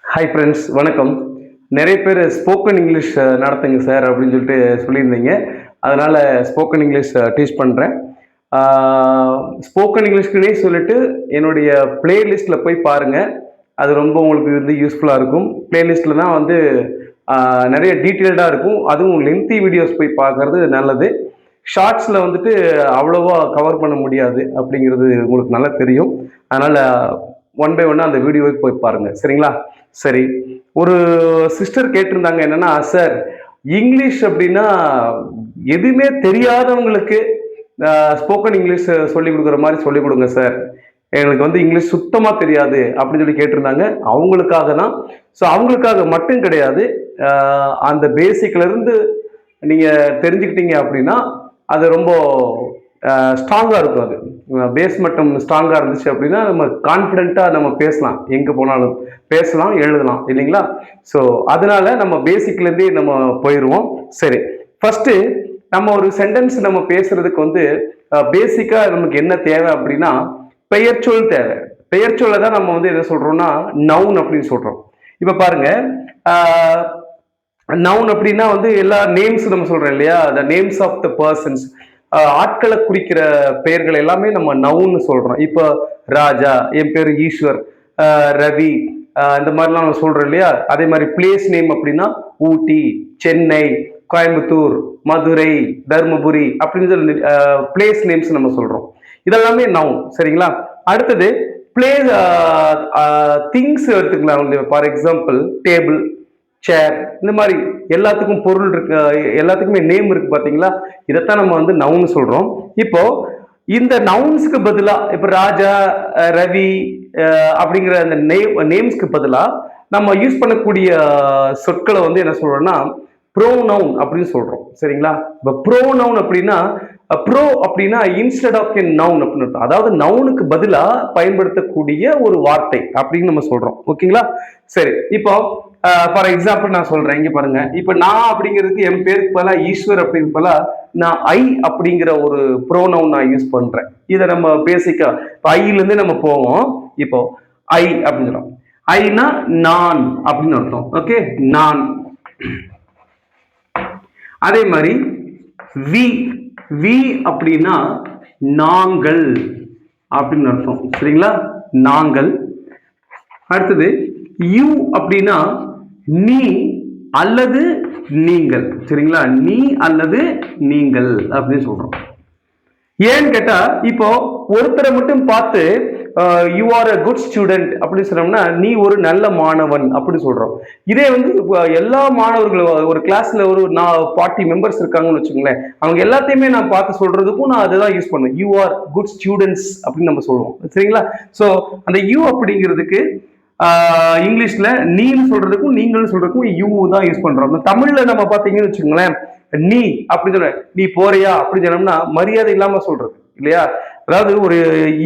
Hi friends, வணக்கம். நிறைய பேர் ஸ்போக்கன் இங்கிலீஷ் நடத்துங்க சார் அப்படின்னு சொல்லிட்டு சொல்லியிருந்தீங்க. அதனால் ஸ்போக்கன் இங்கிலீஷ் டீச் பண்ணுறேன். ஸ்போக்கன் இங்கிலீஷ்க்குனே சொல்லிட்டு என்னுடைய பிளேலிஸ்ட்டில் போய் பாருங்கள். அது ரொம்ப உங்களுக்கு வந்து யூஸ்ஃபுல்லாக இருக்கும். பிளேலிஸ்ட்டில் தான் வந்து நிறைய டீட்டெயில்டாக இருக்கும். அதுவும் லென்த்தி வீடியோஸ் போய் பார்க்குறது நல்லது. ஷார்ட்ஸில் வந்துட்டு அவ்வளோவா கவர் பண்ண முடியாது அப்படிங்கிறது உங்களுக்கு நல்லா தெரியும். அதனால் ஒன் பை ஒன்னாக அந்த வீடியோவுக்கு போய் பாருங்கள், சரிங்களா? சரி, ஒரு சிஸ்டர் கேட்டிருந்தாங்க என்னன்னா, சார் இங்கிலீஷ் அப்படின்னா எதுவுமே தெரியாதவங்களுக்கு ஸ்போக்கன் இங்கிலீஷ் சொல்லிக் கொடுக்குற மாதிரி சொல்லிக் கொடுங்க சார், எங்களுக்கு வந்து இங்கிலீஷ் சுத்தமாக தெரியாது அப்படின்னு சொல்லி கேட்டிருந்தாங்க. அவங்களுக்காக தான். ஸோ அவங்களுக்காக மட்டும் கிடையாது, அந்த பேசிக்லேருந்து நீங்கள் தெரிஞ்சுக்கிட்டீங்க அப்படின்னா அது ரொம்ப ஸ்ட்ராங்காக இருக்கும். அது பேஸ் மட்டும் ஸ்ட்ராங்காக இருந்துச்சு அப்படின்னா நம்ம கான்ஃபிடென்ட்டாக நம்ம பேசலாம், எங்கே போனாலும் பேசலாம், எழுதலாம் இல்லைங்களா? ஸோ அதனால நம்ம பேசிக்லேருந்தே நம்ம போயிடுவோம். சரி, ஃபஸ்ட்டு நம்ம ஒரு சென்டென்ஸ் நம்ம பேசுறதுக்கு வந்து பேசிக்காக நமக்கு என்ன தேவை அப்படின்னா பெயர்ச்சொல் தேவை. பெயர்ச்சொல்லை தான் நம்ம வந்து என்ன சொல்கிறோம்னா நவுன் அப்படின்னு சொல்கிறோம். இப்போ பாருங்க, நவுன் அப்படின்னா வந்து எல்லா நேம்ஸ் நம்ம சொல்றோம் இல்லையா, the names of the persons, ஆட்களை குறிக்கிற பெயர்கள் எல்லாமே நம்ம நவுன்னு சொல்றோம். இப்போ ராஜா, என் பேர் ஈஸ்வர், ரவி, இந்த மாதிரிலாம் நம்ம சொல்றோம் இல்லையா. அதே மாதிரி பிளேஸ் நேம் அப்படின்னா ஊட்டி, சென்னை, கோயம்புத்தூர், மதுரை, தருமபுரி அப்படின்னு சொல்லி பிளேஸ் நேம்ஸ் நம்ம சொல்றோம். இதெல்லாமே நவுன், சரிங்களா? அடுத்தது பிளேஸ் திங்ஸ் எடுத்துக்கலாம். ஃபார் எக்ஸாம்பிள் டேபிள், சேர், இந்த மாதிரி எல்லாத்துக்கும் பொருள் இருக்கு, எல்லாத்துக்குமே நேம் இருக்கு பாத்தீங்களா. இதைத்தான் நம்ம வந்து நவுன் சொல்றோம். இப்போ இந்த நவுன்ஸ்க்கு பதிலா இப்ப ராஜா, ரவி அப்படிங்கிற அந்த நேம்ஸ்க்கு பதிலா நம்ம யூஸ் பண்ணக்கூடிய சொற்களை வந்து என்ன சொல்றோம்னா ப்ரோனவுன் அப்படின்னு சொல்றோம், சரிங்களா? இப்போ ப்ரோனவுன் அப்படின்னா ப்ரோ அப்படின்னா இன்ஸ்டெட் ஆஃப் எ நவுன் அப்படின்னு அர்த்தம். அதாவது நவுனுக்கு பதிலா பயன்படுத்தக்கூடிய ஒரு வார்த்தை அப்படின்னு நம்ம சொல்றோம், ஓகேங்களா? சரி, இப்போ ஃபார் எக்ஸாம்பிள் நான் சொல்றேன், இங்க பாருங்க. இப்போ நான் அப்படிங்கிறதுக்கு என் பேருக்கு பதிலா ஈஸ்வர் அப்படிங்கிறது பதிலா நான் ஐ அப்படிங்கிற ஒரு ப்ரோனவுன் நான் யூஸ் பண்றேன். இதை நம்ம பேசிக்கா இப்போ ஐல இருந்து நம்ம போவோம். இப்போ ஐ அப்படின்னு ஐனா நான் அப்படின்னு அர்த்தம், ஓகே? நான். அதே மாதிரி வி, வி அப்படின்னா நாங்கள் அப்படின்னு அர்த்தம், சரிங்களா? நாங்கள். அடுத்தது யூ அப்படின்னா நீ அல்லது நீங்கள், சரிங்களா? நீ அல்லது நீங்கள் அப்படின்னு சொல்றோம். ஏன்னு கேட்டா இப்போ ஒருத்தரை மட்டும் பார்த்து you are a good student அப்படின்னு சொன்னோம்னா நீ ஒரு நல்ல மாணவன் அப்படி சொல்றோம். இதே வந்து எல்லா மாணவர்களும் ஒரு கிளாஸ்ல ஒரு 40 மெம்பர்ஸ் இருக்காங்கன்னு வச்சுக்கோங்களேன், அவங்க எல்லாத்தையுமே நான் பார்த்து சொல்றதுக்கும் நான் அதுதான் யூஸ் பண்ணுவேன். யூ ஆர் குட் ஸ்டூடெண்ட்ஸ் அப்படின்னு நம்ம சொல்லுவோம், சரிங்களா? ஸோ அந்த யூ அப்படிங்கிறதுக்கு இங்கிலீஷ்ல நீன்னு சொல்றதுக்கும் நீங்களும் சொல்றதுக்கும் யூ தான் யூஸ் பண்றோம். தமிழ்ல நம்ம பாத்தீங்கன்னு வச்சுக்கோங்களேன், நீ அப்படின்னு சொல்ற, நீ போறியா அப்படின்னு சொன்னோம்னா மரியாதை இல்லாம சொல்றது இல்லையா? அதாவது ஒரு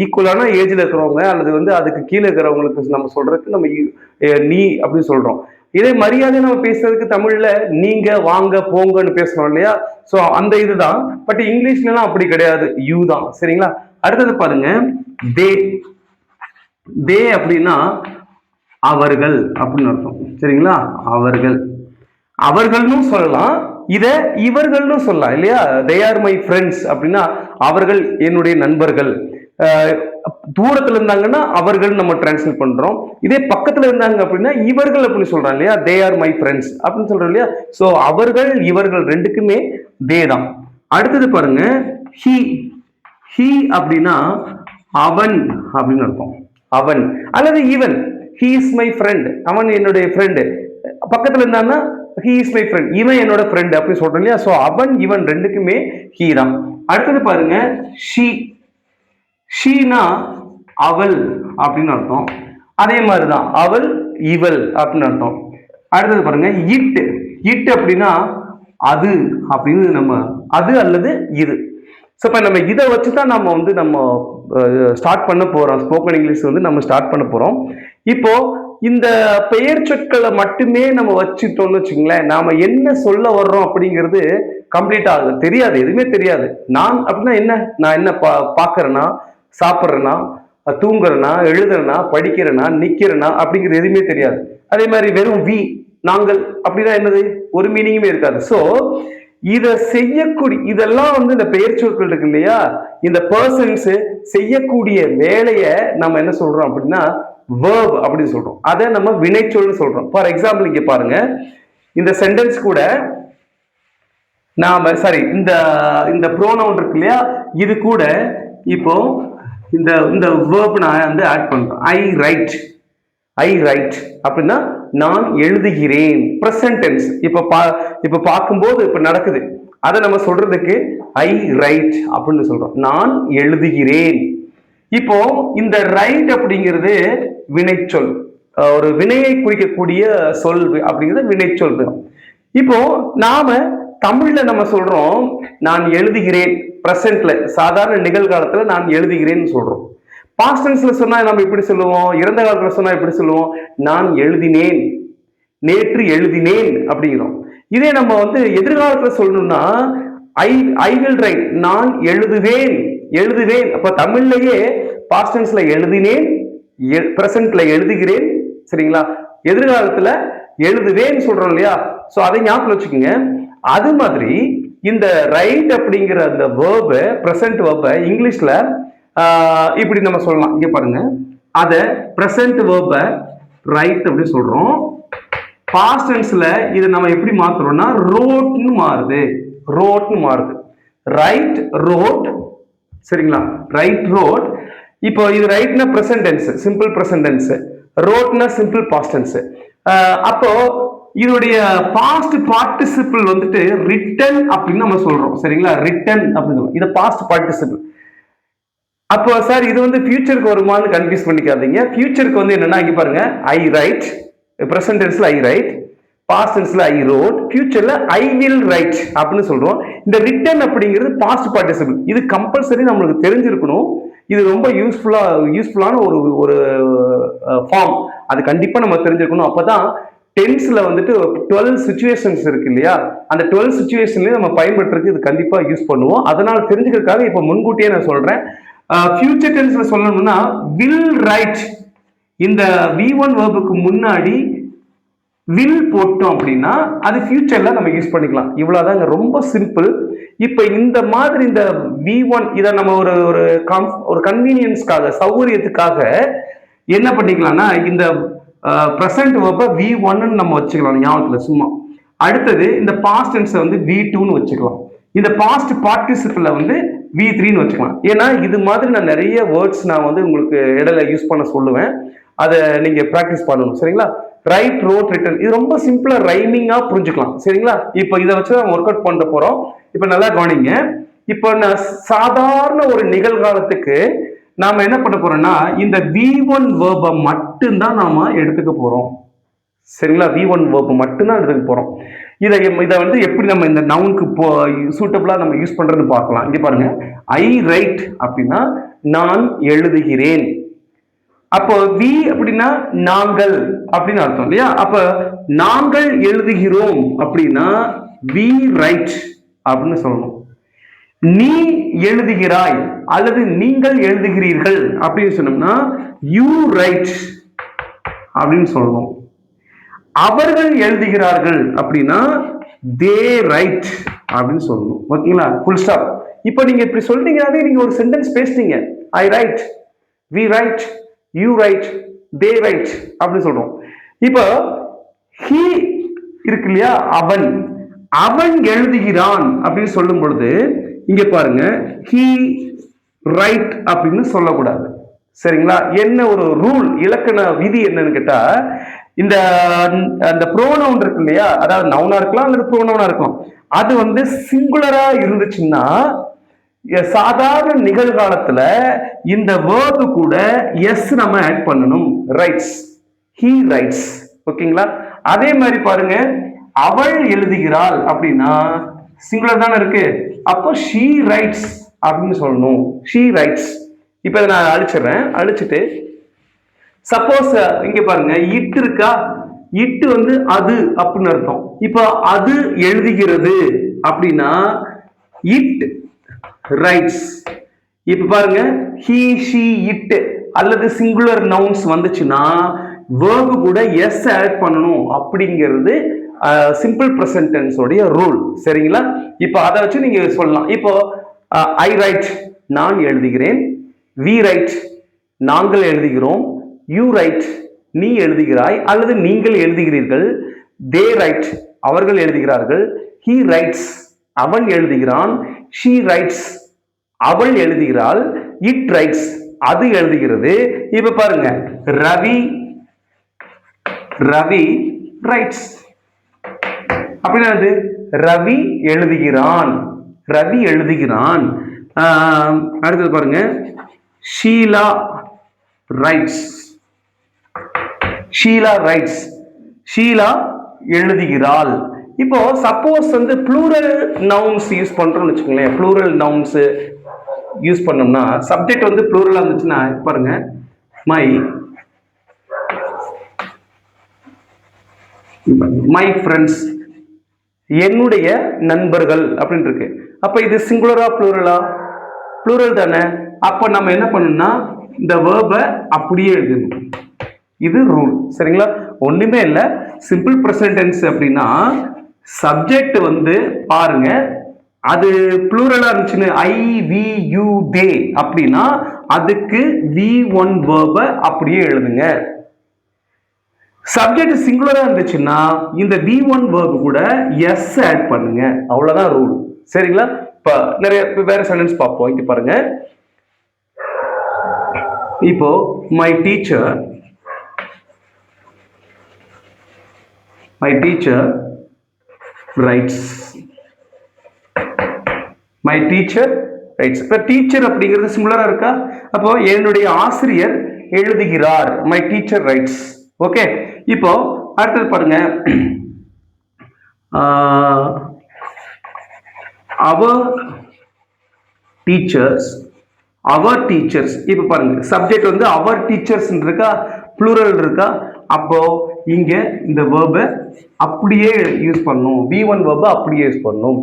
ஈக்குவலான ஏஜ்ல இருக்கிறவங்க அல்லது வந்து அதுக்கு கீழே இருக்கிறவங்களுக்கு நம்ம சொல்றதுக்கு நம்ம நீ அப்படின்னு சொல்றோம். இதே மரியாதை நம்ம பேசுறதுக்கு தமிழ்ல நீங்க, வாங்க, போங்கன்னு பேசுறோம் இல்லையா? சோ அந்த இதுதான். பட் இங்கிலீஷ்லாம் அப்படி கிடையாது, யூ தான், சரிங்களா? அடுத்தது பாருங்க, தே. தே அப்படின்னா அவர்கள் அப்படின்னு அர்த்தம், சரிங்களா? அவர்கள், அவர்கள்னு சொல்லலாம், இத இவர்கள்னு சொல்லலாம் இல்லையா? தே ஆர் மை ஃப்ரெண்ட்ஸ் அப்படின்னா அவர்கள் என்னுடைய நண்பர்கள். தூரத்துல இருந்தாங்கன்னா அவர்கள் நம்ம டிரான்ஸ்லேட் பண்றோம். இதே பக்கத்துல இருந்தாங்க அப்படின்னா இவர்கள் அப்படின்னு சொல்றோம் இல்லையா? தே ஆர் மை ஃப்ரெண்ட்ஸ் அப்படின்னு சொல்றோம் இல்லையா? சோ அவர்கள் இவர்கள் ரெண்டுக்குமே தே தான். அடுத்தது பாருங்க, ஹி. ஹி அப்படின்னா அவன் அப்படின்னு அர்த்தம், அவன் அல்லது இவன். ஹி இஸ் மை ஃப்ரெண்ட், அவன் என்னுடைய ஃப்ரெண்டு. பக்கத்துல இருந்தான்னா ஹி இஸ் மை ஃப்ரெண்ட், இவன் என்னோட ஃப்ரெண்ட் அப்படி சொல்றோம் இல்லையா? சோ அவன் இவன் ரெண்டுக்குமே ஹி தான். அடுத்தது பாருங்க, ஷீ. ஷீனா அவள் அப்படின்னு அர்த்தம். அதே மாதிரிதான் அவள் இவள் அப்படின்னு அர்த்தம். அடுத்தது பாருங்க, இட். இட் அப்படின்னா அது அப்படின்னு நம்ம அது அல்லது இது. ஸோ இப்போ நம்ம இதை வச்சு தான் நம்ம வந்து நம்ம ஸ்டார்ட் பண்ண போறோம். ஸ்போக்கன் இங்கிலீஷ் வந்து நம்ம ஸ்டார்ட் பண்ண போறோம். இப்போ இந்த பெயர் சொற்களை மட்டுமே நம்ம வச்சுட்டோம்னு வச்சுங்களேன், நாம என்ன சொல்ல வர்றோம் அப்படிங்கிறது கம்ப்ளீட் ஆகுது, தெரியாது, எதுவுமே தெரியாது. நான் அப்படின்னா என்ன, நான் என்ன பாக்குறேன்னா, சாப்பிட்றேன்னா, தூங்குறேனா, எழுதுறேனா, படிக்கிறேனா, நிக்கிறேனா அப்படிங்கிறது எதுவுமே தெரியாது. அதே மாதிரி வெறும் வி நாங்கள் அப்படின்னா என்னது, ஒரு மீனிங்குமே இருக்காது. ஸோ இத செய்யக்கூடிய இதெல்லாம் வந்து இந்த பெயர் சொற்கள் இருக்கு இல்லையா, இந்த பர்சன்ஸ் செய்யக்கூடிய வேலையை நம்ம என்ன சொல்றோம் அப்படின்னா verb அப்படின்னு சொல்றோம். அதை நம்ம வினைச்சொல்னு சொல்றோம். ஃபார் எக்ஸாம்பிள் இங்க பாருங்க, இந்த சென்டென்ஸ் கூட நாம சாரி இந்த இந்த ப்ரோனவுன் இருக்கு இல்லையா, இது கூட இப்போ இந்த இந்த verb நான் வந்து ஆட் பண்றேன். ஐ ரைட் அப்படின்னா நான் எழுதுகிறேன், பிரசன்ட் டென்ஸ். இப்ப பார்க்கும்போது இப்ப நடக்குது, அதை நம்ம சொல்றதுக்கு ஐ ரைட் அப்படின்னு சொல்றோம், நான் எழுதுகிறேன். இப்போ இந்த ரைட் அப்படிங்கிறது வினைச்சொல், ஒரு வினையை குறிக்கக்கூடிய சொல் அப்படிங்கிறது வினைச்சொல். இப்போ நாம தமிழ்ல நம்ம சொல்றோம் நான் எழுதுகிறேன், பிரசன்ட்ல சாதாரண நிகழ்காலத்துல நான் எழுதுகிறேன்னு சொல்றோம். பாஸ்ட் டென்ஸ்ல சொன்னா நம்ம எப்படி சொல்லுவோம், இறந்த காலத்துல சொன்னா எப்படி சொல்லுவோம், நான் எழுதினேன், நேற்று எழுதினேன் அப்படிங்கிறோம். இதே நம்ம வந்து எதிர்காலத்துல சொல்லணும்னா ஐ வில் ரைட், நான் எழுதுவேன். அப்ப தமிழ்லயே பாஸ்ட் டென்ஸ்ல எழுதினேன், பிரசன்ட்ல எழுதுகிறேன், சரிங்களா, எதிர்காலத்துல எழுதுவேன் சொல்றோம் இல்லையா. சோ அதை ஞாபகம் வச்சுக்கோங்க. அது மாதிரி இந்த ரைட் அப்படிங்கிற அந்த வேர்ப, பிரசன்ட் வேர்ப இங்கிலீஷ்ல இப்படி நம்ம சொல்லலாம். இங்க பாருங்க, அத பிரசன்ட் வேர்ப ரைட் அப்படி சொல்றோம். பாஸ்ட் டென்ஸ்ல இதை நம்ம எப்படி மாத்துறோம்னா ரோட்னு மாறுது. ரைட் ரோட், சரிங்களா, ரைட் ரோட். இப்போ இது ரைட்னா present tense, simple present tense, ரோட்னா சிம்பிள் பாஸ்ட் டென்ஸ். அப்போ இதோடைய பாஸ்ட் பார்ட்டிசிபிள் வந்துட்டு ரிட்டன் அப்படின்னு நம்ம சொல்றோம், சரிங்களா, ரிட்டன் அப்படின்னு. இது பாஸ்ட் பார்ட்டிசிபிள். அப்போ சார் இது வந்து ஃபியூச்சருக்கு வருமானு கன்ஃபியூஸ் பண்ணிக்காதீங்க. ஃபியூச்சருக்கு வந்து என்னன்னா இங்க பாருங்க, ஐ ரைட், பிரசன்ட் டென்ஸ்ல ஐ ரைட், பாஸ்ட் டென்ஸ்ல ஐ ரோட், ஃபியூச்சர்ல ஐ வில் ரைட் அப்படின்னு சொல்றோம். இந்த ரிட்டன் அப்படிங்கிறது பாஸ்ட் பார்ட்டிசிபிள். இது கம்பல்சரி நம்மளுக்கு தெரிஞ்சிருக்கணும். இது ரொம்ப யூஸ்ஃபுல்லான ஒரு ஃபார்ம். அது கண்டிப்பா நம்ம தெரிஞ்சிருக்கணும். அப்பதான் டென்ஸ்ல வந்துட்டு 12 சிச்சுவேஷன்ஸ் இருக்கு இல்லையா, அந்த 12 சிச்சுவேஷன்லயும் நம்ம பயன்படுத்துறதுக்கு இது கண்டிப்பா யூஸ் பண்ணுவோம். அதனால தெரிஞ்சுக்கிறதுக்காக இப்ப முன்கூட்டியே நான் சொல்றேன். ஃபியூச்சர் டென்ஸ்ல சொல்லணும்னா வில் ரைட், இந்த V1 வேர்புக்கு முன்னாடி வில் போட்டோம் அப்படின்னா அது ஃபியூச்சர்ல நம்ம யூஸ் பண்ணிக்கலாம். இவ்வளவுதாங்க, ரொம்ப சிம்பிள். இப்ப இந்த மாதிரி இந்த V1 இதை நம்ம ஒரு கன்வீனியன்ஸ்க்காக, சௌகரியத்துக்காக என்ன பண்ணிக்கலாம்னா இந்த பிரசன்ட் வேர்ப V1 நம்ம வச்சுக்கலாம் ஞாபகத்துல சும்மா. அடுத்தது இந்த பாஸ்ட் டென்ஸை வந்து V2ன்னு வச்சுக்கலாம். இந்த பாஸ்ட் பார்ட்டிசிபிள வந்து V3ன்னு வச்சுக்கலாம். ஏன்னா இது மாதிரி நான் நிறைய வேர்ட்ஸ் நான் வந்து உங்களுக்கு இடையில யூஸ் பண்ண சொல்லுவேன், அதை நீங்க பிராக்டிஸ் பண்ணணும், சரிங்களா. ரைட் ரோட் ரிட்டன், இது ரொம்ப சிம்பிளா ரைமிங்கா புரிஞ்சுக்கலாம், சரிங்களா. இப்போ இதை வச்சு நம்ம ஒர்க் அவுட் பண்ண போறோம். இப்போ நல்லா கவனிங்க. இப்போ நான் சாதாரண ஒரு நிகழ்காலத்துக்கு நாம என்ன பண்ண போறோம்னா இந்த V1 வேர்பை மட்டும்தான் நாம எடுத்துக்க போறோம், சரிங்களா. V1 வேர்பை மட்டும்தான் எடுத்துக்க போறோம். இதை வந்து எப்படி நம்ம இந்த நவுனுக்கு சூட்டபிளா நம்ம யூஸ் பண்றதுன்னு பார்க்கலாம். இங்க பாருங்க, ஐ ரைட் அப்படின்னா நான் எழுதுகிறேன். அப்போ வி அப்படின்னா நாங்கள் அப்படின்னு அர்த்தம் இல்லையா. அப்ப நாங்கள் எழுதுகிறோம் அப்படின்னா வி ரைட் அப்படின்னு சொல்லணும். நீ எழுதுகிறாய் அல்லது நீங்கள் எழுதுகிறீர்கள் அப்படின்னு சொன்னோம்னா யூ ரைட் அப்படின்னு சொல்லணும். அவர்கள் எழுதுகிறார்கள் அப்படின்னா தே ரைட் அப்படின்னு சொல்லணும். ஓகேங்களா, ஃபுல் ஸ்டாப். இப்போ நீங்க இப்படி சொல்றீங்கன்னாவே நீங்க ஒரு சென்டென்ஸ் பேசுறீங்க. I write, we write, you write, they write அப்படின்னு சொல்றோம். இப்போ ஹி இருக்கு இல்லையா, அவன் எழுதுகிறான் அப்படின்னு சொல்லும் பொழுது இங்க பாருங்க, ஹி ரைட் அப்படின்னு சொல்லக்கூடாது, சரிங்களா. என்ன ஒரு ரூல், இலக்கண விதி என்னன்னு கேட்டா, இந்த ப்ரோனவுன் இருக்கு இல்லையா, அதாவது நவுனா இருக்கலாம் அல்லது ப்ரோனவுனா இருக்கும், அது வந்து சிங்குலரா இருந்துச்சுன்னா சாதாரண நிகழ்காலத்துல இந்த வேர்பு கூட எஸ் நம்ம ஆட் பண்ணணும். ரைட்ஸ், ஹி ரைட்ஸ், ஓகேங்களா. அதே மாதிரி பாருங்க, அவள் எழுதுகிறாள் அப்படின்னா சிங்குலர் தானே இருக்கு, அப்போ ஷீ ரைட்ஸ் அப்படின்னு சொல்லணும், ஷீ ரைட்ஸ். இப்ப இதை நான் அழிச்சிட்டு சப்போஸ் இங்க பாருங்க, இட்டு இருக்கா, இட்டு வந்து அது அப்படின்னு அர்த்தம். இப்ப அது எழுதுகிறது அப்படின்னா இட் ரைட்ஸ். இப்ப பாருங்க, ஹி ஷீ இட் அல்லது சிங்குலர் நவுன்ஸ் வந்துச்சுன்னா verb கூட s ஆட் பண்ணணும் அப்படிங்கிறது சிம்பிள் பிரசன்ட் டென்ஸ் உடைய ரூல். சரிங்களா? இப்போ அதை வச்சு நீங்க சொல்லலாம். இப்போ ஐ ரைட் நான் எழுதுகிறேன், வி ரைட் நாங்கள் எழுதுகிறோம், யூ ரைட் நீ எழுதுகிறாய் அல்லது நீங்கள் எழுதுகிறீர்கள், தே ரைட் அவர்கள் எழுதுகிறார்கள், he ரைட்ஸ் அவன் எழுதுகிறான், she ரைட்ஸ் அவள் எழுதுகிறாள், it ரைட்ஸ் அது எழுதுகிறது. இப்ப பாருங்க, ரவி ரைட்ஸ் அப்படின்னா ரவி எழுதுகிறான், ரவி எழுதுகிறான். அடுத்தது பாருங்க, ஷீலா ரைட்ஸ் ஷீலா எழுதுகிறாள். இப்போ சப்போஸ் ப்ளூரல் நவுன்ஸ் யூஸ் பண்றோம்னு வச்சுக்கோங்களேன். ப்ளூரல் நவுன்ஸ் யூஸ் பண்ணோம்னா சப்ஜெக்ட் ப்ளூரலா இருந்துச்சுன்னா பாருங்க, மை ஃப்ரெண்ட்ஸ் என்னுடைய நண்பர்கள் அப்படின்னு இருக்கு. அப்ப இது சிங்குலரா ப்ளூரலா? ப்ளூரல் தானே. அப்ப நம்ம என்ன பண்ணணும்னா இந்த வேர்பை அப்படியே எழுதணும். இது ரூல். சரிங்களா? ஒண்ணுமே இல்லை. சிம்பிள் பிரசன்ட் டென்ஸ் அப்படின்னா சப்ஜெக்ட் பாருங்க, அது ப்ளூரலா இருந்துச்சுன்னு ஐ வி யூ தே அப்படின்னா அதுக்கு V1 வேர்பை அப்படியே எழுதுங்க. சப்ஜெக்ட் சிங்குலரா இருந்துச்சுன்னா இந்த V1 verb கூட s ஆட் பண்ணுங்க. அவ்வளவுதான் ரூல். சரிங்களா? இப்ப நிறைய வேற சென்டென்ஸ் பார்ப்போம். இங்க பாருங்க, இப்போ மை டீச்சர் ரைட்ஸ் இப்ப டீச்சர் அப்படிங்கிறது சிங்குலரா இருக்கா? அப்போ என்னுடைய ஆசிரியர் எழுதுகிறார், மை டீச்சர் ரைட்ஸ். ஓகே, இப்போ அடுத்தது பாருங்க, அவர் டீச்சர்ஸ் இப்ப பாருங்க, சப்ஜெக்ட் அவர் டீச்சர்ஸ் இருக்கா, ப்ளூரல் இருக்கா. அப்போ இங்க இந்த வேர்பை அப்படியே யூஸ் பண்ணணும், V1 வேர்பை அப்படியே யூஸ் பண்ணணும்.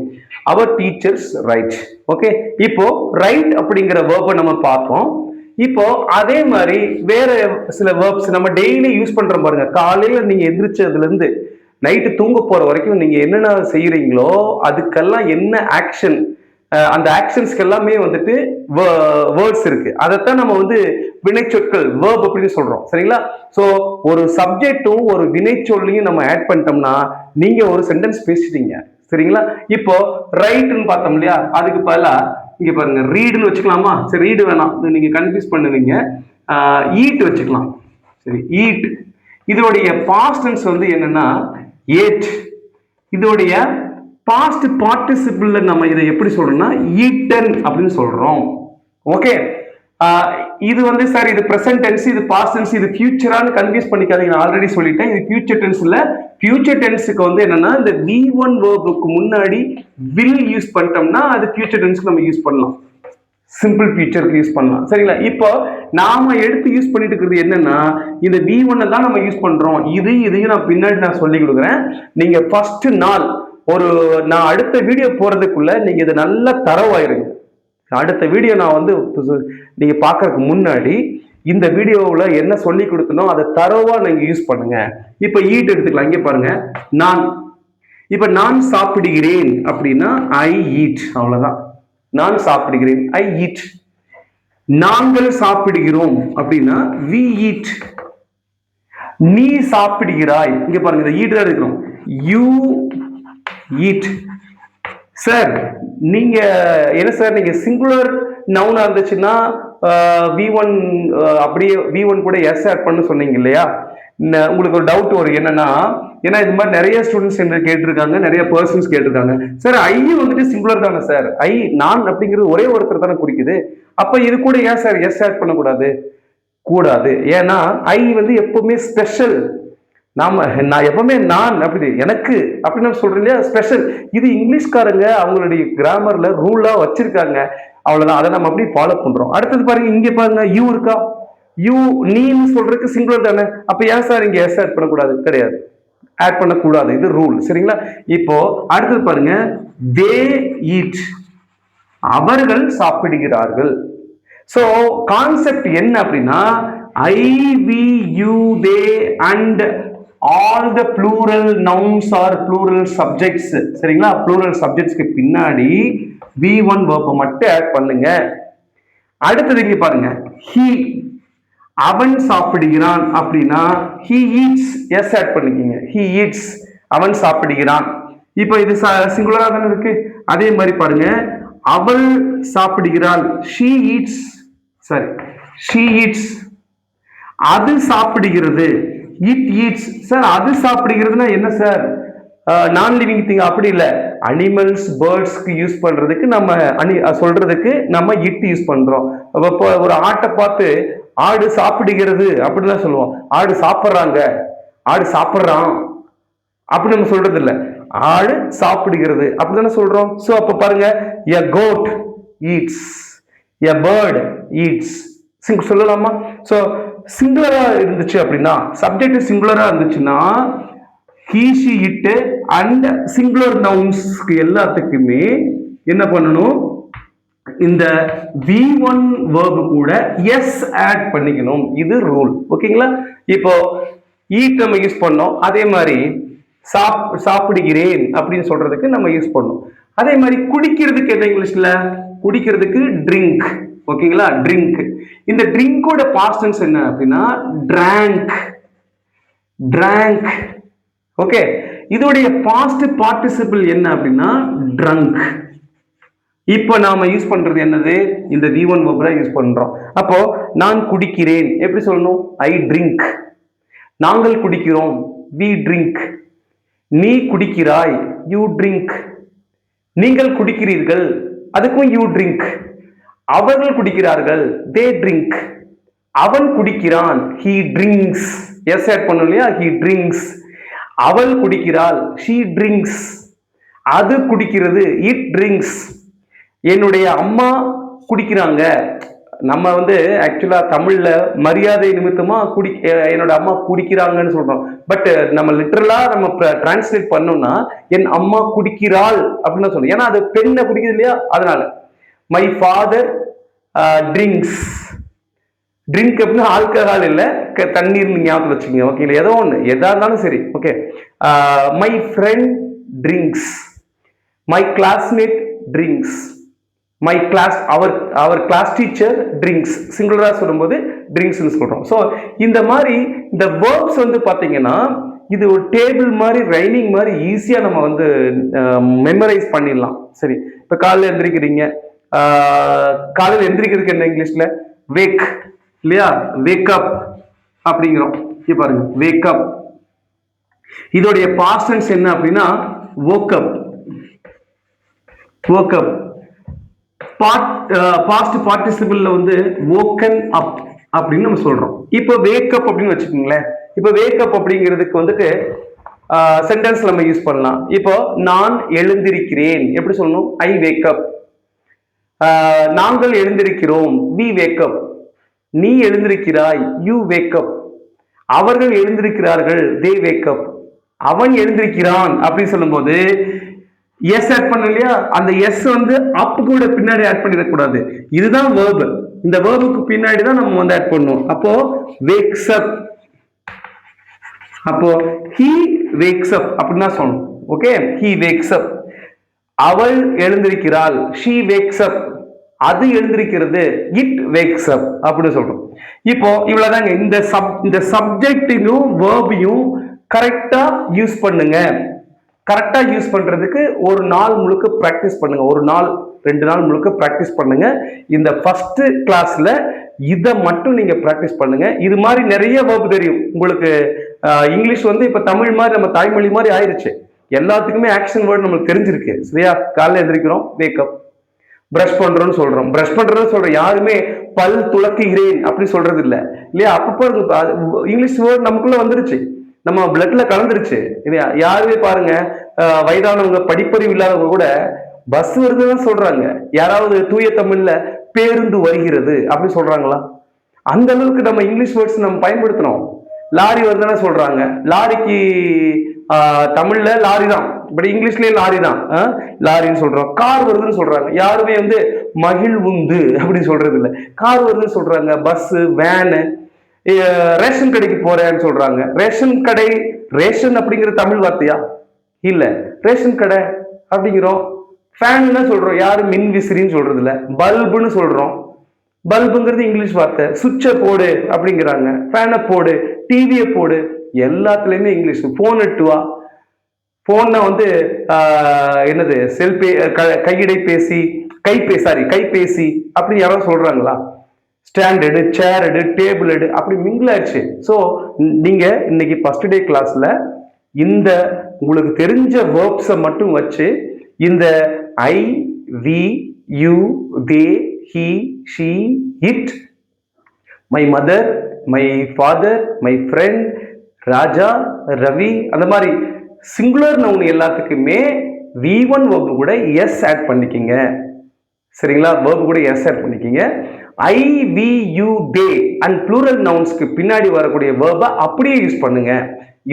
அவர் டீச்சர்ஸ் ரைட். ஓகே, இப்போ ரைட் அப்படிங்கிற வேர்பை நம்ம பார்ப்போம். இப்போ அதே மாதிரி வேற சில வேர்ப்ஸ் நம்ம டெய்லி யூஸ் பண்றோம் பாருங்க. காலையில நீங்க எந்திரிச்சதுல இருந்து நைட்டு தூங்க போற வரைக்கும் நீங்க என்னென்ன செய்யறீங்களோ அதுக்கெல்லாம் என்ன ஆக்ஷன், அந்த ஆக்ஷன்ஸ்க்கு எல்லாமே வேர்ட்ஸ் இருக்கு. அதைத்தான் நம்ம வினைச்சொற்கள் வேர்ப் அப்படின்னு சொல்றோம். சரிங்களா? சோ ஒரு சப்ஜெக்டும் ஒரு வினைச்சொல்லையும் நம்ம ஆட் பண்ணிட்டோம்னா நீங்க ஒரு சென்டென்ஸ் பேசிட்டீங்க. சரிங்களா? இப்போ ரைட்னு பார்த்தோம் இல்லையா, அதுக்கு பதிலா இங்க பாருங்க ரீடுன்னு வச்சுக்கலாமா? சரி, ரீடு வேணாம், நீங்க கன்ஃபியூஸ் பண்ணுவீங்க. ஈட் வச்சுக்கலாம். சரி, ஈட் இதோடைய பாஸ்ட் டென்ஸ் என்னன்னா ஏட். இதோடைய பாஸ்ட் பார்ட்டிசிபிள்ல நம்ம இதை எப்படி சொல்றோம்னா ஈட்டன் அப்படின்னு சொல்றோம். ஓகே, இது சார் இது பிரசன்ட் டென்ஸ், இது பாஸ்ட் டென்ஸ், இது ஃபியூச்சரான்னு கன்ஃபியூஸ் பண்ணிக்காதீங்க. நான் ஆல்ரெடி சொல்லிட்டேன், இது ஃபியூச்சர் டென்ஸ் இல்ல. ஃபியூச்சர் டென்ஸுக்கு என்னன்னா இந்த V1 வேர்புக்கு முன்னாடி will யூஸ் பண்ணிட்டோம்னா அது ஃபியூச்சர் டென்ஸ்க்கு நம்ம யூஸ் பண்ணலாம், சிம்பிள் ஃபியூச்சருக்கு யூஸ் பண்ணலாம். சரிங்களா? இப்போ நாம எடுத்து யூஸ் பண்ணிட்டு இருக்கிறது என்னன்னா இந்த V1 தான் நம்ம யூஸ் பண்றோம். இதையும் நான் பின்னாடி சொல்லி கொடுக்குறேன். நீங்க ஃபர்ஸ்ட் நாள் நான் அடுத்த வீடியோ போறதுக்குள்ள நீங்க இதை நல்லா தரவாயிருங்க. அடுத்த வீடியோ நான் நீங்க பாக்குறதுக்கு முன்னாடி இந்த வீடியோவில் என்ன சொல்லி கொடுத்தனோ அதை தரவா நீங்க யூஸ் பண்ணுங்க. இப்ப ஈட் எடுத்துக்கலாம். இங்க பாருங்க, இப்ப நான் சாப்பிடுகிறேன் அப்படின்னா ஐ ஈட், அவ்வளவுதான். நான் சாப்பிடுகிறேன், ஐ ஈட். நாங்கள் சாப்பிடுகிறோம் அப்படின்னா வி ஈட். நீ சாப்பிடுகிறாய், இங்க பாருங்க இந்த ஈட் தான் இருக்கிறோம், யூ ஈட். சார் நீங்க என்ன சார், நீங்க சிங்குலர் நவுனா இருந்துச்சுன்னா V1 அப்படியே V1 கூட எஸ் ஆட் பண்ணு சொன்னீங்க இல்லையா? உங்களுக்கு ஒரு டவுட் வரும் என்னன்னா, ஏன்னா இது மாதிரி நிறைய ஸ்டூடெண்ட்ஸ் என்ன கேட்டிருக்காங்க, நிறைய பர்சன்ஸ் கேட்டிருக்காங்க, சார் ஐ சிங்குலர் தானே சார், ஐ நான் அப்படிங்கிறது ஒரே ஒருத்தர் தானே குறிக்குது, அப்ப இது கூட ஏன் சார் எஸ் ஆட் பண்ணக்கூடாது? கூடாது. ஏன்னா ஐ எப்பவுமே ஸ்பெஷல். நான் எப்பவுமே நான் அப்படி எனக்கு அப்படின்னு சொல்றேன் இல்லையா, ஸ்பெஷல். இது இங்கிலீஷ்காரங்க அவங்களுடைய கிராமர்ல ரூலா வச்சிருக்காங்க, அவ்வளவுதான். அதை நம்ம அப்படி ஃபாலோ பண்றோம். அடுத்தது பாருங்க, இங்க பாருங்க யூ இருக்கா, யூ நீன்னு சொல்றதுக்கு சிங்குலர் தானே, அப்ப ஏன் சார் இங்க எஸ் ஆட் பண்ணக்கூடாது? கிடையாது, ஆட் பண்ணக்கூடாது, இது ரூல். சரிங்களா? இப்போ அடுத்தது பாருங்க, தே ஈட், அவர்கள் சாப்பிடுகிறார்கள். சோ கான்செப்ட் என்ன அப்படின்னா, I, we, you, they and all the plural nouns or plural subjects. சரிங்களா? plural subjectsக்கு பின்னாடி V1 verb மட்டும் ஆட் பண்ணுங்க. அடுத்தது இங்க பாருங்க, he, அவன் சாப்பிடுகிறான் அப்படின்னா he eats, yes ஆட் பண்ணிக்கீங்க. he eats, அவன் சாப்பிடுகிறான். இப்போ இது சிங்குலரா தானே இருக்கு. அதே மாதிரி பாருங்க, அவள் சாப்பிடுகிறாள், she eats, சரி she eats. அது சாப்பிடுகிறது, இட் ஈட்ஸ். சார் அது சாப்பிடுகிறதுனா என்ன சார்? நான் லிவிங் திங் அப்படி இல்லை. அனிமல்ஸ் பேர்ட்ஸ்க்கு யூஸ் பண்றதுக்கு நம்ம சொல்றதுக்கு நம்ம இட் யூஸ் பண்றோம். இப்போ ஒரு ஆட்டை பார்த்து ஆடு சாப்பிடுகிறது அப்படிதான் சொல்லுவோம். ஆடு சாப்பிட்றாங்க, ஆடு சாப்பிட்றான் அப்படி நம்ம சொல்றது இல்லை. ஆடு சாப்பிடுகிறது அப்படிதானே சொல்றோம். ஸோ அப்ப பாருங்க, a goat eats, a bird eats சொல்லலாமா? ஸோ சிங்குலரா இருந்துச்சு அப்படின்னா, சப்ஜெக்ட் சிங்குலரா இருந்துச்சுன்னா he, she, it and singular நவுன்ஸ்க்கு எல்லாத்துக்குமே என்ன பண்ணணும்? இந்த V1 verb கூட எஸ் ஆட் பண்ணிக்கணும். இது ரூல். ஓகேங்களா? இப்போ ஈட் நம்ம யூஸ் பண்ணோம். அதே மாதிரி சாப்பிடுகிறேன் அப்படின்னு சொல்றதுக்கு நம்ம யூஸ் பண்ணோம். அதே மாதிரி குடிக்கிறதுக்கு என்ன இங்கிலீஷ்ல? குடிக்கிறதுக்கு ட்ரிங்க். ஓகேங்களா? ட்ரிங்க். இந்த ட்ரிங்கோட பாஸ்ட் டென்ஸ் என்ன அப்படின்னா drank, drank. ஓகே, இதோடைய பாஸ்ட் பார்ட்டிசிபிள் என்ன அப்படின்னா drunk. இப்போ நாம யூஸ் பண்றது என்னது? இந்த V1 verb யூஸ் பண்றோம். அப்போ நான் குடிக்கிறேன் எப்படி சொல்லணும்? I drink. நாங்கள் குடிக்கிறோம், we drink. நீ குடிக்கிறாய், you drink. நீங்கள் குடிக்கிறீர்கள், அதுக்கும் you drink. அவர்கள் குடிக்கிறார்கள், they drink. அவன் குடிக்கிறான், he drinks. எஸ் ஆட் பண்ணணும் இல்லையா? he drinks. அவள் குடிக்கிறாள், she drinks. அது குடிக்கிறது, it drinks. என்னுடைய அம்மா குடிக்கிறாங்க. நம்ம ஆக்சுவலா தமிழ்ல மரியாதை நிமித்தமா என்னோட அம்மா குடிக்கிறாங்கன்னு சொல்றோம். பட் நம்ம லிட்டரலா நம்ம டிரான்ஸ்லேட் பண்ணோம்னா என் அம்மா குடிக்கிறாள் அப்படின்னு சொல்றோம். ஏன்னா அது பெண்ணை குடிக்குது இல்லையா? அதனால மை ஃபாதர் ட்ரிங்க்ஸ். ட்ரிங்க் அப்படின்னா ஆல்கஹால் இல்லை, தண்ணீர் ஞாபகம் வச்சுக்கோங்க. ஓகே, ஏதோ ஒன்று, எதா இருந்தாலும் சரி. Okay, my friend drinks, my classmate drinks, my class, our class teacher drinks. சிங்குலரா சொல்லும்போது ட்ரிங்க்ஸ்ன்னு சொல்றோம். ஸோ இந்த மாதிரி இந்த வேர்ப்ஸ் பார்த்தீங்கன்னா இது ஒரு டேபிள் மாதிரி, ரைமிங் மாதிரி ஈஸியா நம்ம மெமரைஸ் பண்ணிடலாம். சரி, இப்போ காலையில் எந்திரிக்கிறீங்க. காலையில் எந்திரிக்கிறதுக்கு என்ன இங்கிலீஷ்ல? வேக் இல்லையா? வேக் அப் அப்படிங்கிறோம். இப்போ பாருங்க, வேக் அப். இதோடைய பாஸ்ட் டென்ஸ் என்ன அப்படின்னா woke up. woke up. Past பார்ட்டிசிபிள்ல woken up அப்படின்னு நம்ம சொல்றோம். இப்போ வேக் அப் அப்படின்னு வச்சுக்கோங்களேன். இப்போ வேக் அப் அப்படிங்கிறதுக்கு சென்டென்ஸ் நம்ம யூஸ் பண்ணலாம். இப்போ நான் எழுந்திருக்கிறேன் எப்படி சொல்லணும்? ஐ வேக் அப். நாங்கள் எழுந்திருக்கிறோம், we wake up. நீ எழுந்திருக்கிறாய், you wake up. அவர்கள் எழுந்திருக்கிறார்கள், they wake up. அவன் எழுந்திருக்கிறான் அப்படின்னு சொல்லும்போது எஸ் ஆட் பண்ண இல்லையா? அந்த எஸ் அப் கூட பின்னாடி ஆட் பண்ணிடக்கூடாது. இதுதான் வேர்பு. இந்த வேர்புக்கு பின்னாடி தான் நம்ம ஆட் பண்ணணும். அப்போ wakes up. அப்போ he wakes up அப்படின்னு தான் சொல்லணும். Okay, he wakes up. அவள் எழுந்திருக்கிறாள், she wakes up. அது எழுந்திருக்கிறது, இட் வேக்ஸ் அப் அப்படின்னு சொல்றோம். இப்போ இவ்வளவுதாங்க. இந்த சப்ஜெக்டையும் வேர்பையும் கரெக்டா யூஸ் பண்ணுங்க. கரெக்டா யூஸ் பண்றதுக்கு ஒரு நாள் முழுக்க பிராக்டிஸ் பண்ணுங்க. ஒரு நாள் 2 நாள் முழுக்க பிராக்டிஸ் பண்ணுங்க. இந்த ஃபர்ஸ்ட் கிளாஸ்ல இதை மட்டும் நீங்க பிராக்டிஸ் பண்ணுங்க. இது மாதிரி நிறைய வேர்ப் தெரியும் உங்களுக்கு. இங்கிலீஷ் இப்ப தமிழ் மாதிரி நம்ம தாய்மொழி மாதிரி ஆயிருச்சு. எல்லாத்துக்குமே ஆக்ஷன் வேர்ட் நம்மளுக்கு தெரிஞ்சிருக்கு. சரியா? காலையில் எழுந்திரிக்கிறோம், வேக்கப். பிரஷ் பண்றோம்னு சொல்றோம். பிரஷ் பண்றோம்னு சொல்றோம். யாருமே பல் துளக்குகிறேன் அப்படி சொல்றது இல்லை இல்லையா? அப்பப்போ இங்கிலீஷ் வேர்ட் நமக்குள்ள வந்துருச்சு, நம்ம பிளட்ல கலந்துருச்சு இல்லையா? யாருமே பாருங்க, வயதானவங்க, படிப்பறிவு இல்லாதவங்க கூட பஸ் வருதுன்னு சொல்றாங்க. யாராவது தூய தமிழ்ல பேருந்து வருகிறது அப்படி சொல்றாங்களா? அந்த அளவுக்கு நம்ம இங்கிலீஷ் வேர்ட்ஸ் நம்ம பயன்படுத்துறோம். லாரி வருதுன்னு சொல்றாங்க. லாரிக்கு தமிழ்ல லாரி தான், பட் இங்கிலீஷ்லயே லாரி தான், லாரின்னு சொல்றோம். கார் வருதுன்னு சொல்றாங்க. யாருமே மகிழ்வுந்து அப்படி சொல்றது இல்லை, கார் வருதுன்னு சொல்றாங்க. பஸ், வேனு, ரேஷன் கடைக்கு போறேன்னு சொல்றாங்க. ரேஷன் கடை, ரேஷன் அப்படிங்கிற தமிழ் வார்த்தையா? இல்ல. ரேஷன் கடை அப்படிங்கிறோம். ஃபேன் தான் சொல்றோம், யாரும் மின் விசிறின்னு சொல்றது இல்ல. பல்புன்னு சொல்றோம். பல்புங்கிறது இங்கிலீஷ் வார்த்தை. சுவிட்சை போடு அப்படிங்கிறாங்க, ஃபேனை போடு, டிவியை போடு, எல்லாத்துலயுமே இங்கிலீஷ். போன் எட்டு வா, போன வந்து என்னது செல்பே கையிடை பேசி, கைபேசி அப்படி யாராவது சொல்றாங்களா? ஸ்டாண்டர்டு, சேரடு, டேபிள் அப்படி மிங்கிள் ஆயிடுச்சு. ஸோ நீங்க இன்னைக்கு ஃபர்ஸ்ட் டே கிளாஸ்ல இந்த உங்களுக்கு தெரிஞ்ச வேர்ப்ஸை மட்டும் வச்சு இந்த I, we, you, they, he, she, it, my mother, my father, my friend, Raja, Ravi, அந்த மாதிரி சிங்குலர் நவுன் எல்லாத்துக்குமே V1 verb கூட எஸ் ஆட் பண்ணிக்கிங்க. சரிங்களா? verb கூட எஸ் ஆட் பண்ணிக்கிங்க. I, we, you, they and plural நவுன்ஸ்க்கு பின்னாடி வரக்கூடிய verb அப்படியே யூஸ் பண்ணுங்க.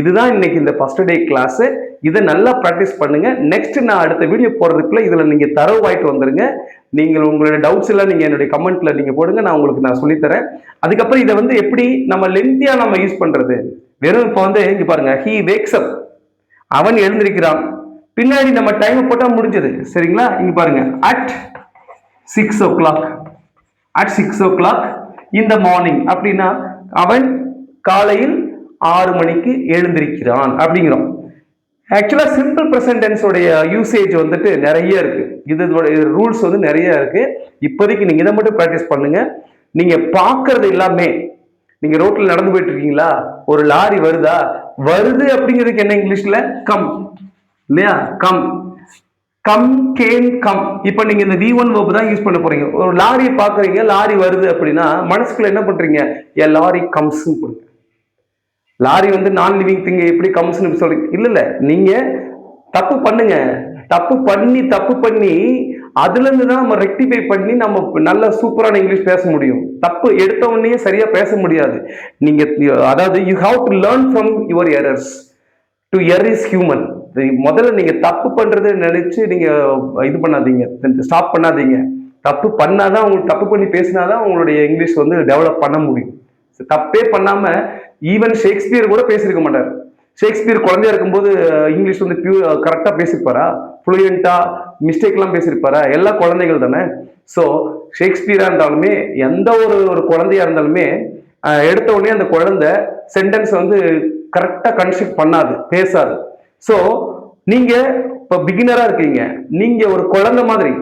இதுதான் இன்னைக்கு இந்த ஃபர்ஸ்ட் டே கிளாஸ். இதை நல்லா ப்ராக்டிஸ் பண்ணுங்க. நெக்ஸ்ட் நான் அடுத்த வீடியோ போடுறதுக்குள்ள இதுல நீங்க தரவாயிட்டு வந்துருங்க. நீங்கள் உங்களோட டவுட்ஸ் எல்லாம் நீங்க என்னுடைய கமெண்ட்ல நீங்க போடுங்க, நான் உங்களுக்கு சொல்லித்தரேன். அதுக்கப்புறம் இதை வந்து எப்படி நம்ம லென்த்தியா நம்ம யூஸ் பண்றது? வெறும் இப்போ வந்து இங்க பாருங்க, ஹி வேக்ஸ் அப், அவன் எழுந்திருக்கிறான். பின்னாடி நம்ம டைம் போட்டா முடிஞ்சது. சரிங்களா? இங்க பாருங்க, அட் 6 o'clock, அட் 6 o'clock இந்த மார்னிங் அப்படின்னா அவன் காலையில் 6 மணிக்கு எழுந்திருக்கிறான் அப்படிங்கிறோம். ஆக்சுவலா சிம்பிள் பிரசன்ட் டென்ஸ் உடைய யூசேஜ் வந்துட்டு நிறைய இருக்கு. இதோட ரூல்ஸ் வந்து நிறைய இருக்கு. இப்போதைக்கு நீங்க இதை மட்டும் ப்ராக்டிஸ் பண்ணுங்க. நீங்க பாக்குறது எல்லாமே, நீங்க ரோட்ல நடந்து போயிட்டு இருக்கீங்களா, ஒரு லாரி வருதா, வருது அப்படிங்கிறதுக்கு என்ன இங்கிலீஷ்ல? கம், இல்லையா? Come, come, can, come. இப்ப நீங்க இந்த V1 verb தான் யூஸ் பண்ண போறீங்க. ஒரு லாரியை பாக்குறீங்க, லாரி வருது அப்படின்னா மனசுக்குள்ள என்ன பண்றீங்க? ஏ லாரி கம்ஸ் கொடுங்க. லாரி வந்து நான் லிவிங் திங் எப்படி கம்ஸ்னு சொல்றீங்க? இல்ல, நீங்க தப்பு பண்ணுங்க. தப்பு பண்ணி அதுல இருந்து தான் நம்ம ரெக்டிஃபை பண்ணி நம்ம நல்ல சூப்பரான இங்கிலீஷ் பேச முடியும். தப்பு எடுத்த உடனே சரியா பேச முடியாது. நீங்க அதாவது you have to learn from your errors. To err is human. முதல்ல நீங்க தப்பு பண்றது நினைச்சு நீங்க இது பண்ணாதீங்க, ஸ்டாப் பண்ணாதீங்க. தப்பு பண்ணாதான், உங்களுக்கு தப்பு பண்ணி பேசினாதான் உங்களுடைய இங்கிலீஷ் வந்து டெவலப் பண்ண முடியும். தப்பே பண்ணாம ஈவன் ஷேக்ஸ்பியர் கூட பேசியிருக்க மாட்டார். ஷேக்ஸ்பியர் குழந்தையா இருக்கும்போது இங்கிலீஷ் வந்து கரெக்டா பேசியிருப்பாரா? ஃப்ளூயண்டா மிஸ்டேக் எல்லாம் பேசியிருப்பாரா? எல்லா குழந்தைகள் தானே. ஸோ ஷேக்ஸ்பியரா இருந்தாலுமே எந்த ஒரு குழந்தையா இருந்தாலுமே எடுத்த உடனே அந்த குழந்தை சென்டென்ஸ் வந்து கரெக்டா கன்ஸ்ட்ரக்ட் பண்ணாது, பேசாது. ஸோ நீங்க இப்போ பிகினரா இருக்கீங்க, நீங்க ஒரு குழந்தை மாதிரி.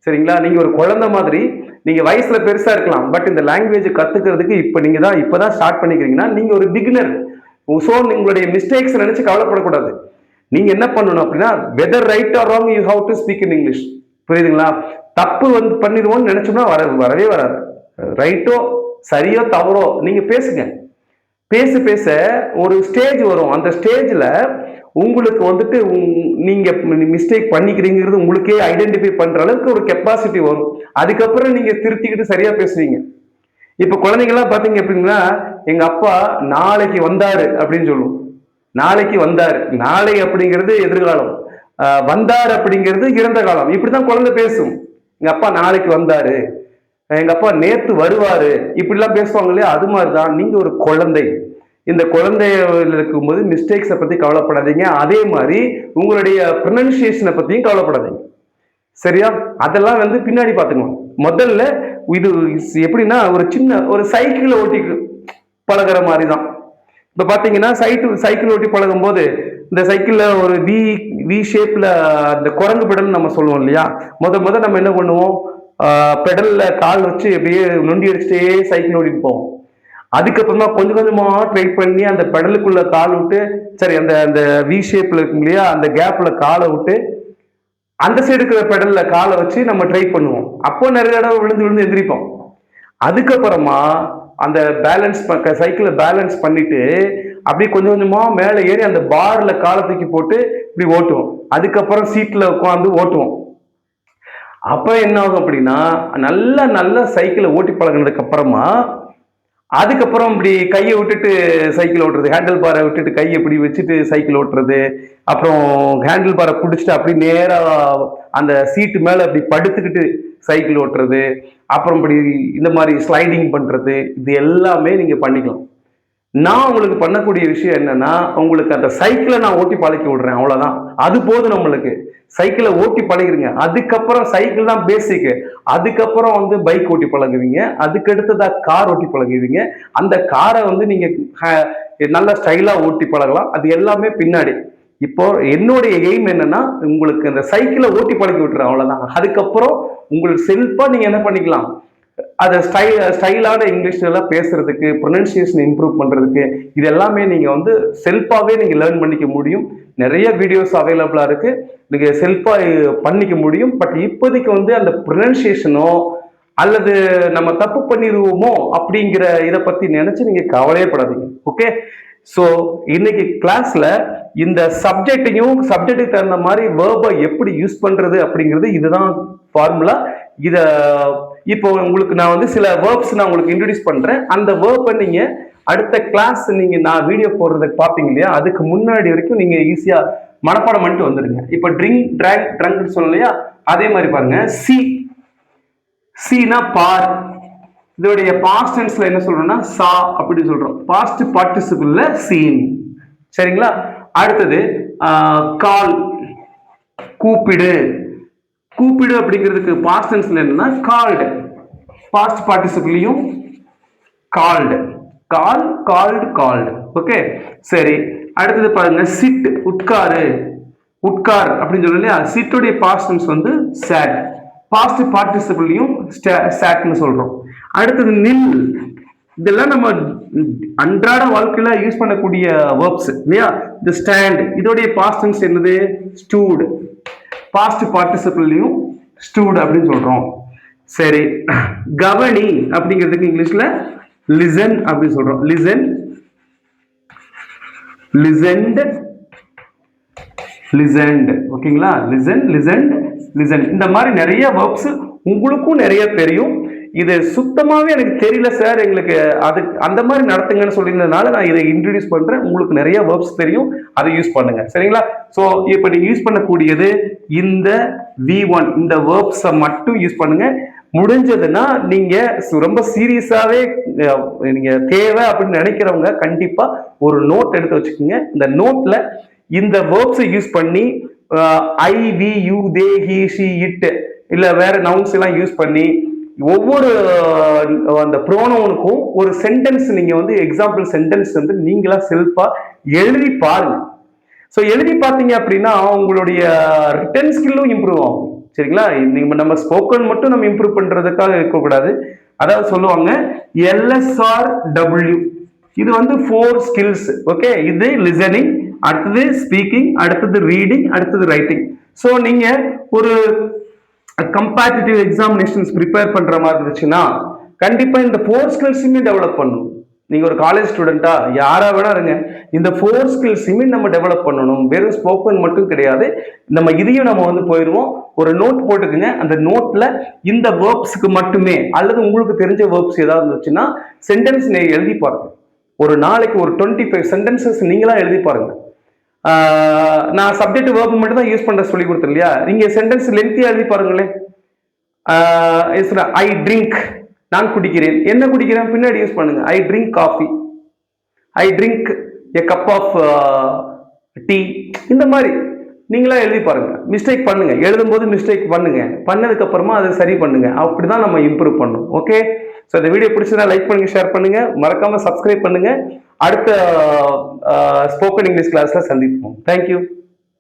சரிங்களா? நீங்க ஒரு குழந்தை மாதிரி, நீங்க வயசுல பெருசா இருக்கலாம், பட் இந்த லாங்குவேஜ் கத்துக்கிறதுக்கு இப்பதான் ஸ்டார்ட் பண்ணிக்கிறீங்கன்னா நீங்க ஒரு பிகினர். ஸோ உங்களுடைய மிஸ்டேக்ஸ் நினைச்சு கவலைப்படக்கூடாது. நீங்க என்ன பண்ணணும் அப்படின்னா, whether right or wrong you have to speak in English. புரியுதுங்களா? தப்பு வந்து பண்ணிடுவோம்னு நினைச்சோம்னா வரவே வராது. ரைட்டோ சரியோ தவறோ நீங்க பேசுங்க. பேச ஒரு ஸ்டேஜ் வரும். அந்த ஸ்டேஜ்ல உங்களுக்கு வந்துட்டு நீங்க மிஸ்டேக் பண்ணிக்கிறீங்கிறது உங்களுக்கே ஐடென்டிஃபை பண்ற அளவுக்கு ஒரு கெப்பாசிட்டி வரும். அதுக்கப்புறம் நீங்க திருத்திக்கிட்டு சரியா பேசுவீங்க. இப்ப குழந்தைங்கலாம் பாத்தீங்க அப்படின்னா, எங்க அப்பா நாளைக்கு வந்தாரு அப்படின்னு சொல்லுவோம். நாளைக்கு வந்தாரு, நாளை அப்படிங்கிறது எதிர்காலம், வந்தார் அப்படிங்கிறது இறந்த காலம். இப்படிதான் குழந்தை பேசும். எங்க அப்பா நாளைக்கு வந்தாரு, எங்க அப்பா நேத்து வருவாரு, இப்படிலாம் பேசுவாங்க இல்லையா? அது மாதிரிதான் நீங்க ஒரு குழந்தை. இந்த குழந்தைய இருக்கும்போது மிஸ்டேக்ஸை பத்தி கவலைப்படாதீங்க. அதே மாதிரி உங்களுடைய ப்ரொனன்சியேஷனை பத்தியும் கவலைப்படாதீங்க. சரியா? அதெல்லாம் வந்து பின்னாடி பாத்துக்கணும். முதல்ல இது எப்படின்னா, ஒரு சைக்கிள் ஓட்டி பழகிற மாதிரி தான். இப்ப பாத்தீங்கன்னா சைக்கிள் ஓட்டி பழகும் போது இந்த சைக்கிள்ல ஒரு வி ஷேப்ல அந்த குரங்கு பெடல் நம்ம சொல்லுவோம் இல்லையா? முத நம்ம என்ன பண்ணுவோம்? பெடல்ல கால் வச்சு அப்படியே நொண்டி அடிச்சுட்டே சைக்கிள் ஓட்டிட்டு போவோம். அதுக்கப்புறமா கொஞ்சமா ட்ரை பண்ணி அந்த பெடலுக்குள்ள கால் விட்டு, சரி அந்த வி ஷேப்ல இருக்கும் இல்லையா, அந்த கேப்ல காலை விட்டு அந்த சைடு இருக்கிற பெடல்ல காலை வச்சு நம்ம ட்ரை பண்ணுவோம். அப்போ நிறைய தடவை விழுந்து எந்திரிப்போம். அதுக்கப்புறமா அந்த சைக்கிளை பேலன்ஸ் பண்ணிட்டு அப்படியே கொஞ்சமா மேலே ஏறி அந்த பார்ல காலை தூக்கி போட்டு இப்படி ஓட்டுவோம். அதுக்கப்புறம் சீட்ல உட்காந்து ஓட்டுவோம். அப்ப என்ன ஆகும் அப்படின்னா, நல்ல சைக்கிளை ஓட்டி பழகினதுக்கு அப்புறமா அதுக்கப்புறம் இப்படி கையை விட்டுட்டு சைக்கிள் ஓட்டுறது, ஹேண்டில் பாரை விட்டுட்டு கையை இப்படி வச்சுட்டு சைக்கிள் ஓட்டுறது, அப்புறம் ஹேண்டில் பாரை பிடிச்சிட்டு அப்படி நேரா அந்த சீட்டு மேல அப்படி படுத்துக்கிட்டு சைக்கிள் ஓட்டுறது, அப்புறம் இந்த மாதிரி ஸ்லைடிங் பண்றது, இது எல்லாமே நீங்க பண்ணிக்கலாம். நான் உங்களுக்கு பண்ணக்கூடிய விஷயம் என்னன்னா, உங்களுக்கு அந்த சைக்கிளை நான் ஓட்டி பழக்கி விடுறேன், அவ்வளவுதான். அது போதும் நம்மளுக்கு. சைக்கிளை ஓட்டி பழகிருங்க. அதுக்கப்புறம் சைக்கிள் தான் பேசிக். அதுக்கப்புறம் பைக் ஓட்டி பழகுவீங்க. அதுக்கு அடுத்ததா கார் ஓட்டி பழகுவீங்க. அந்த காரை நீங்க நல்ல ஸ்டைலா ஓட்டி பழகலாம். அது எல்லாமே பின்னாடி. இப்போ என்னுடைய எய்ம் என்னன்னா, உங்களுக்கு அந்த சைக்கிளை ஓட்டி பழக்கி விட்டுறேன், அவ்வளவுதான். அதுக்கப்புறம் உங்களுக்கு செல்ஃபா நீங்க என்ன பண்ணிக்கலாம், அதை ஸ்டைலான இங்கிலீஷ்ல எல்லாம் பேசுறதுக்கு, ப்ரொனன்சியேஷன் இம்ப்ரூவ் பண்றதுக்கு, இது எல்லாமே நீங்க செல்ஃபாவே நீங்க லேர்ன் பண்ணிக்க முடியும். நிறைய வீடியோஸ் அவைலபிளா இருக்கு, நீங்க செல்ஃபா பண்ணிக்க முடியும். பட் இப்போதைக்கு அந்த ப்ரொனன்சியேஷனோ அல்லது நம்ம தப்பு பண்ணிடுவோமோ அப்படிங்கிற இதை பத்தி நினைச்சு நீங்க கவலையே படாதீங்க. ஓகே, ஸோ இன்னைக்கு கிளாஸ்ல இந்த சப்ஜெக்டுக்கு தகுந்த மாதிரி வேர்பை எப்படி யூஸ் பண்றது அப்படிங்கிறது, இதுதான் ஃபார்முலா. இத இப்போ உங்களுக்கு நான் சில வேர்ப்ஸ் நான் உங்களுக்கு இன்ட்ரோடியூஸ் பண்றேன். அந்த வேர்பை நீங்க அடுத்த கிளாஸ் நான் வீடியோ போடுறதுக்கு பார்ப்பீங்க இல்லையா, அதுக்கு முன்னாடி வரைக்கும் நீங்க ஈஸியா மனப்பாடம் பண்ணிட்டு வந்துருங்க. இப்போ ட்ரிங்க், டிராக், ட்ரங்க் சொன்னோம் இல்லையா, அதே மாதிரி பாருங்க. சீனா பார். இதோடைய பாஸ்ட் டென்ஸ்ல என்ன சொல்றோம்னா சா அப்படி சொல்றோம். பாஸ்ட் பார்ட்டிசிபிள்ல சீன். சரிங்களா? அடுத்தது கால், கூப்பிடு. கூப்பிடு அப்படிங்கிறதுக்கு பாஸ்ட் டென்ஸ்ல என்னன்னா கால்டு. பாஸ்ட் பார்ட்டிசிபிளையும் called. Call, called, called. Okay, சரி. அடுத்தது பாருங்க, சிட், உட்காரு. உட்கார் அப்படின்னு சொல்றோம் இல்லையா, சிட்டுடைய பாஸ்ட் டென்ஸ் சேட். பாஸ்ட் பார்ட்டிசிபிளையும் சேட்னு சொல்றோம். அடுத்தது நில். இதெல்லாம் நம்ம அன்றாட வாழ்க்கையில யூஸ் பண்ணக்கூடிய வேர்ப்ஸ் இல்லையா. இந்த ஸ்டாண்ட், இதோடைய பாஸ்ட் டென்ஸ் என்னது, ஸ்டூட். பாஸ்ட் பார்ட்டிசிபிளையும் ஸ்டூட் அப்படின்னு சொல்றோம். சரி, கவனி அப்படிங்கிறதுக்கு இங்கிலீஷ்ல லிசன் அப்படின்னு சொல்றோம். Listen, listened, listened. ஓகேங்களா? Listen, listened, listen. இந்த மாதிரி நிறைய வேர்ப்ஸ் உங்களுக்கும் நிறைய தெரியும். இது சுத்தமாவே எனக்கு தெரியல சார், எங்களுக்கு அது அந்த மாதிரி நடத்துங்கன்னு சொல்லியிருந்ததுனால நான் இதை இன்ட்ரோடியூஸ் பண்றேன். உங்களுக்கு நிறைய வேர்ப்ஸ் தெரியும், அதை யூஸ் பண்ணுங்க. சரிங்களா? ஸோ இப்போ நீங்க யூஸ் பண்ணக்கூடியது இந்த V1, இந்த வேர்ப்ஸை மட்டும் யூஸ் பண்ணுங்க. முடிஞ்சதுன்னா நீங்க ரொம்ப சீரியஸாவே நீங்க தேவை அப்படின்னு நினைக்கிறவங்க கண்டிப்பா ஒரு நோட் எடுத்து வச்சுக்கோங்க. இந்த நோட்ல இந்த வேர்ப்ஸை யூஸ் பண்ணி I, we, you, they, he, she, it இல்ல வேற நவுன்ஸ் எல்லாம் யூஸ் பண்ணி ஒவ்வொரு அந்த ப்ரோனவுனுக்கும் ஒரு சென்டென்ஸ் நீங்க எக்ஸாம்பிள் சென்டென்ஸ் நீங்களா செல்ஃபா எழுதி பாருங்க. ஸோ எழுதி பார்த்தீங்க அப்படின்னா உங்களுடைய ரிட்டன் ஸ்கில்லும் இம்ப்ரூவ் ஆகும். சரிங்களா? நம்ம ஸ்போக்கன் மட்டும் நம்ம இம்ப்ரூவ் பண்றதுக்காக இருக்கக்கூடாது. அதாவது சொல்லுவாங்க LSRW. இது 4 ஸ்கில்ஸ். ஓகே, இது லிசனிங், அடுத்தது ஸ்பீக்கிங், அடுத்தது ரீடிங், அடுத்தது ரைட்டிங். ஸோ நீங்க ஒரு கம்பேட்டிட்டிவ் எக்ஸாமினேஷன்ஸ் ப்ரிப்பேர் பண்ற மாதிரி இருந்துச்சுன்னா கண்டிப்பா இந்த 4 ஸ்கில்ஸுமே டெவலப் பண்ணணும். நீங்க ஒரு காலேஜ் ஸ்டூடெண்டா யாரா வேணா இருங்க, இந்த 4 ஸ்கில்ஸுமே நம்ம டெவலப் பண்ணணும். வெறும் ஸ்போக்கன் மட்டும் கிடையாது, நம்ம இதையும் நம்ம போயிடுவோம். ஒரு நோட் போட்டுக்குங்க. அந்த நோட்ல இந்த வேர்ப்ஸ்க்கு மட்டுமே அல்லது உங்களுக்கு தெரிஞ்ச வேர்ப்ஸ் ஏதாவது இருந்துச்சுன்னா சென்டென்ஸ் எழுதி பாருங்க. ஒரு நாளைக்கு ஒரு 25 சென்டென்சஸ் நீங்களா எழுதி பாருங்க. நான் சப்ஜெக்ட் வேர்ப் மட்டும் தான் யூஸ் பண்ற சொல்லி கொடுத்தேன் இல்லையா, நீங்க சென்டென்ஸ் லென்த்தியா எழுதி பாருங்களேன். ஐ ட்ரிங்க், நான் குடிக்கிறேன். என்ன குடிக்கிறேன் பின்னாடி யூஸ் பண்ணுங்க. I drink coffee, I drink a cup of tea. இந்த மாதிரி நீங்களா எழுதி பாருங்க. மிஸ்டேக் பண்ணுங்க, எழுதும் போது மிஸ்டேக் பண்ணுங்க, பண்ணதுக்கு அப்புறமா அதை சரி பண்ணுங்க. அப்படிதான் நம்ம இம்ப்ரூவ் பண்ணணும். ஓகே, ஸோ இந்த வீடியோ பிடிச்சதா லைக் பண்ணுங்க, ஷேர் பண்ணுங்க, மறக்காம சப்ஸ்கிரைப் பண்ணுங்க. அடுத்த ஸ்போக்கன் இங்கிலீஷ் கிளாஸ்ல சந்திப்போம். தேங்க்யூ.